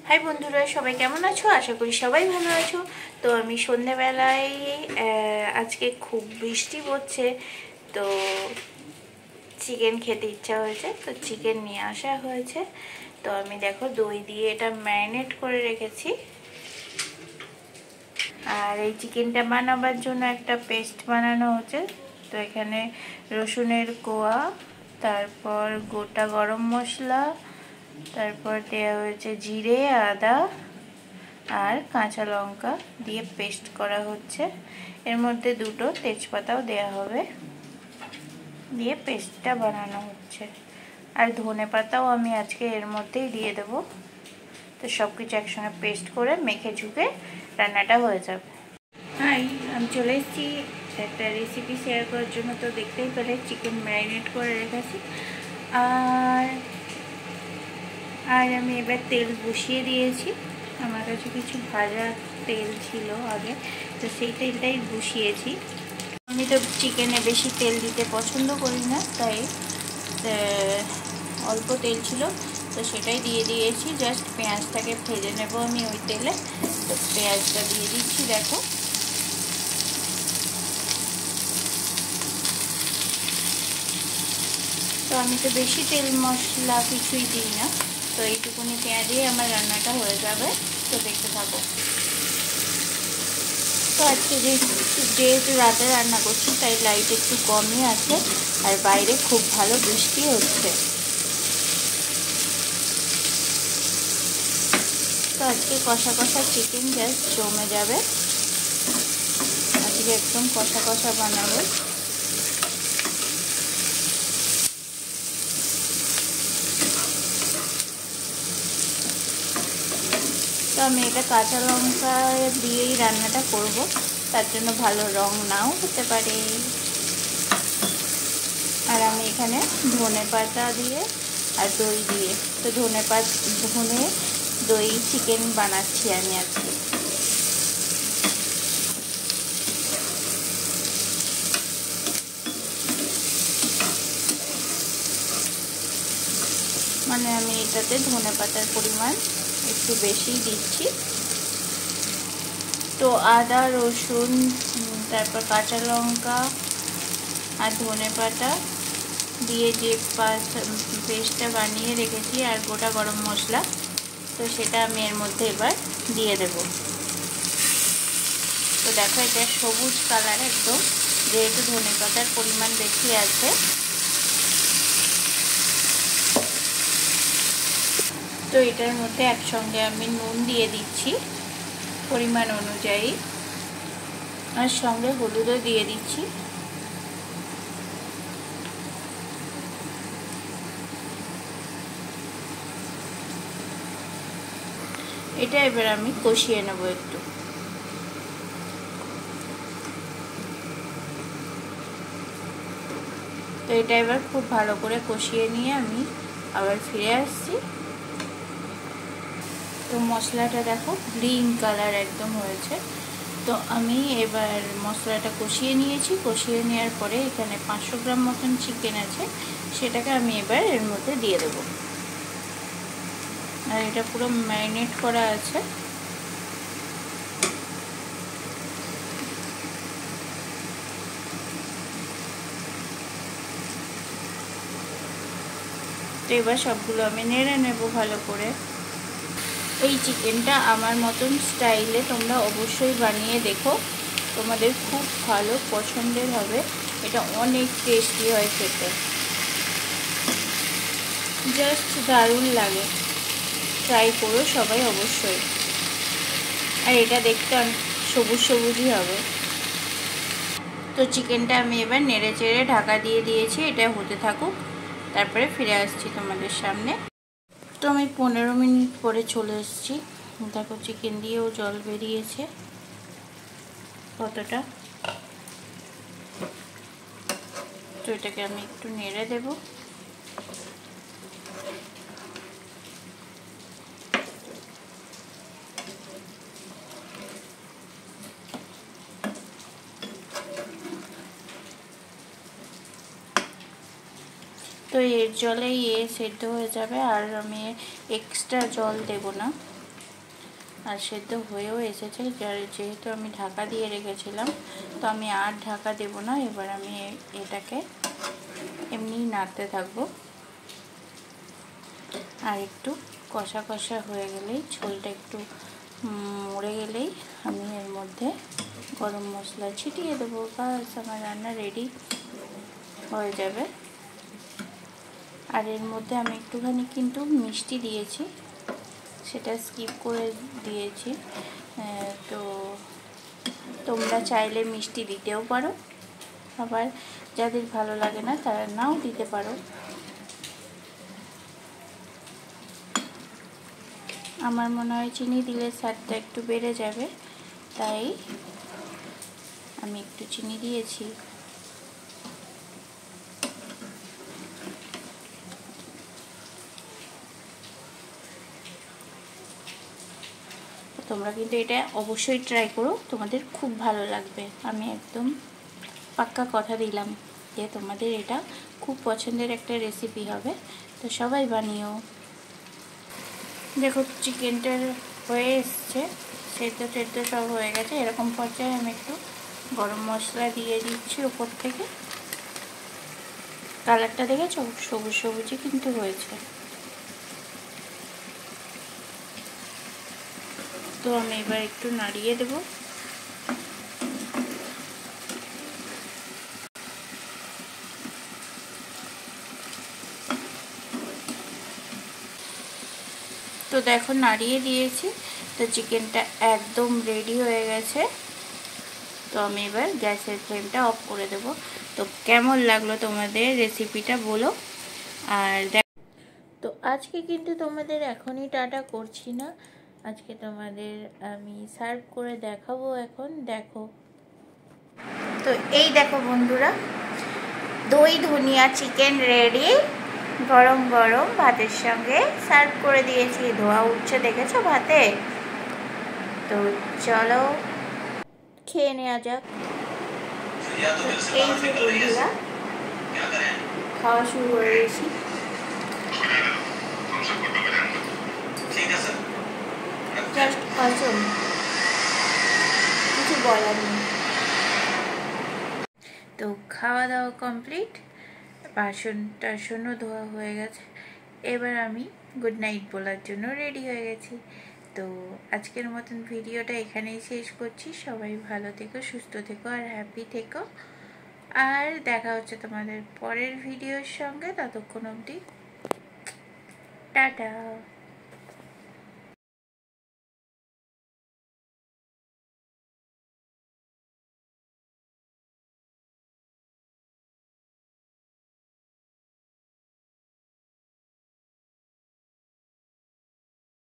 High বন্ধুরা, সবাই কেমন আছো? আশা করি সবাই ভালো আছো। তো আমি সন্ধ্যেবেলায় আজকে খুব বৃষ্টি পড়ছে, তো চিকেন খেতে ইচ্ছা হয়েছে, তো চিকেন নিয়ে আসা হয়েছে। তো আমি দেখো দই দিয়ে এটা ম্যারিনেট করে রেখেছি। আর এই চিকেনটা বানাবার জন্য একটা পেস্ট বানানো হচ্ছে। তো এখানে রসুনের কোয়া, তারপর গোটা গরম মশলা, তারপর দেওয়া হয়েছে জিরে, আদা আর কাঁচা লঙ্কা দিয়ে পেস্ট করা হচ্ছে। এর মধ্যে দুটো তেজপাতাও দেওয়া হবে, দিয়ে পেস্টটা বানানো হচ্ছে। আর ধনে পাতাও আমি আজকে এর মধ্যেই দিয়ে দেবো। তো সব কিছু একসঙ্গে পেস্ট করে মেখে ঝুঁকে রান্নাটা হয়ে যাবে। হাই, আমি চলে এসেছি একটা রেসিপি শেয়ার করার জন্য। তো দেখতেই পেলে চিকেন ম্যারিনেট করে রেখেছি। আর আমি এবার তেল বসিয়ে দিয়েছি। আমার কাছে কিছু ভাজা তেল ছিল আগে, তো সেই তেলটাই বসিয়েছি। আমি তো চিকেনে বেশি তেল দিতে পছন্দ করি না, তাই অল্প তেল ছিল, তো সেটাই দিয়ে দিয়েছি। জাস্ট পেঁয়াজটাকে ভেজে নেব আমি ওই তেলে। তো পেঁয়াজটা দিয়ে দিচ্ছি, দেখো। তো আমি তো বেশি তেল মশলা কিছুই দিই না, তো এইটুকুনি পেঁয়াজেই আমার রান্নাটা হয়ে যাবে। তো দেখতে থাকো। তো আজকে যেহেতু রাতে রান্না করছি, তাই লাইট একটু কমই আছে, আর বাইরে খুব ভালো বৃষ্টি হচ্ছে। তো আজকে কষা কষা চিকেন জাস্ট জমে যাবে। আজকে একদম কষা কষা বানাবো। তো আমি এটা কাঁচা লঙ্কা দিয়েই রান্নাটা করব, তার জন্য ভালো রং নাও হতে পারে। আর আমি এখানে ধনে পাতা দিয়ে আর দই দিয়ে, তো ধনে দই চিকেন বানাচ্ছি আমি আজকে। মানে আমি এটাতে ধনে পাতার পরিমাণ একটু বেশি দিচ্ছি। তো আদা, রসুন, তারপর কাঁচা লঙ্কা আর ধনে পাতা দিয়ে যে পেস্টটা বানিয়ে রেখেছি, আর গোটা গরম মশলা, তো সেটা আমি এর মধ্যে এবার দিয়ে দেব। তো দেখো, এটা সবুজ কালার একদম, যেহেতু ধনে পাতার পরিমাণ বেশি আছে। তো এটার মধ্যে একসঙ্গে আমি নুন দিয়ে দিচ্ছি পরিমাণ অনুযায়ী, আর সঙ্গে হলুদও দিয়ে দিচ্ছি। এটা এবার আমি কষিয়ে নেব একটু। তো এটা এবার খুব ভালো করে কষিয়ে নিয়ে আমি আবার ফিরে আসছি। তো মশলাটা দেখো গ্রিন কালার একদম হয়েছে। তো আমি এবার মশলাটা কষিয়ে নিয়েছি। কষিয়ে নেওয়ার পরে এখানে 500 গ্রাম মতন চিকেন আছে, সেটাকে আমি এবার এর মধ্যে দিয়ে দেবো। আর এটা পুরো ম্যারিনেট করা আছে। তো এবার সবগুলো আমি নেড়ে নেব ভালো করে। এই চিকেনটা আমার মতন স্টাইলে তোমরা অবশ্যই বানিয়ে দেখো, তোমাদের খুব ভালো পছন্দের হবে। এটা অনেক টেস্টি হয় খেতে, জাস্ট দারুণ লাগে। ট্রাই করো সবাই অবশ্যই। আর এটা দেখতে অনেক সবুজ সবুজই হবে। তো চিকেনটা আমি এবার নেড়ে চেড়ে ঢাকা দিয়ে দিয়েছি, এটা হতে থাকুক, তারপরে ফিরে আসছি তোমাদের সামনে। তো আমি 15 মিনিট পরে চলে এসেছি। দেখো চিকেন দিয়েও জল বেরিয়েছে কতটা। তো এটাকে আমি একটু নেড়ে দেব। তো এর জলেই সেদ্ধ হয়ে যাবে, আর আমি এক্সট্রা জল দেব না। আর সেদ্ধ হয়েও এসেছে, যেহেতু আমি ঢাকা দিয়ে রেখেছিলাম তো আমি আর ঢাকা দেব না। এবার আমি এটাকে এমনিই নাড়তে থাকবো। আর একটু কষা কষা হয়ে গেলেই, ঝোলটা একটু মরে গেলেই আমি এর মধ্যে গরম মশলা ছিটিয়ে দেবো। বাস আমার রান্না রেডি হয়ে যাবে। আর এর মধ্যে আমি একটুখানি কিন্তু মিষ্টি দিয়েছি, সেটা স্কিপ করে দিয়েছি। তো তোমরা চাইলে মিষ্টি দিতেও পারো, আবার যাদের ভালো লাগে না তারা নাও দিতে পারো। আমার মনে হয় চিনি দিলে স্বাদটা একটু বেড়ে যাবে, তাই আমি একটু চিনি দিয়েছি। তোমরা কিন্তু এটা অবশ্যই ট্রাই করো, তোমাদের খুব ভালো লাগবে। আমি একদম পাক্কা কথা দিলাম যে তোমাদের এটা খুব পছন্দের একটা রেসিপি হবে। তো সবাই বানিও। দেখো চিকেনটা হয়ে এসছে, সেদ্ধ টেদ্ধ সব হয়ে গেছে। এরকম পর্যায়ে আমি একটু গরম মশলা দিয়ে দিচ্ছি উপর থেকে। কালারটা দেখেছো, সবুজ সবুজই কিন্তু হয়েছে। তো আমি এবার একটু নাড়িয়ে দেব। তো দেখো নাড়িয়ে দিয়েছি, তো চিকেনটা একদম রেডি হয়ে গেছে। তো আমি এবার গ্যাসের ফ্লেমটা অফ করে দেব। তো কেমন লাগলো তোমাদের রেসিপিটা বলো। আর তো আজকে কিন্তু তোমাদের এখনই টাটা করছি না, আজকে তোমাদের আমি সার্ভ করে দেখাবো। এখন দেখো, তো এই দেখো বন্ধুরা, দই ধনিয়া চিকেন রেডি, গরম গরম ভাতের সঙ্গে সার্ভ করে দিয়েছি। ধোয়া উঠছে দেখেছো ভাতে। তো চলো খেয়ে নেওয়া যাক। এই যে বন্ধুরা, খাওয়া শুরু করে দিয়েছি। জাস্ট অসম, কিছু বলার নেই। তো খাওয়া দাওয়া কমপ্লিট, বাসন টাসনও ধোয়া হয়ে গেছে। এবার আমি গুড নাইট বলার জন্য রেডি হয়ে গেছি। তো আজকের মতন ভিডিওটা এখানেই শেষ করছি। সবাই ভালো থেকো, সুস্থ থেকো আর হ্যাপি থেকো। আর দেখা হচ্ছে তোমাদের পরের ভিডিওর সঙ্গে। ততক্ষণ অবধি টাটা।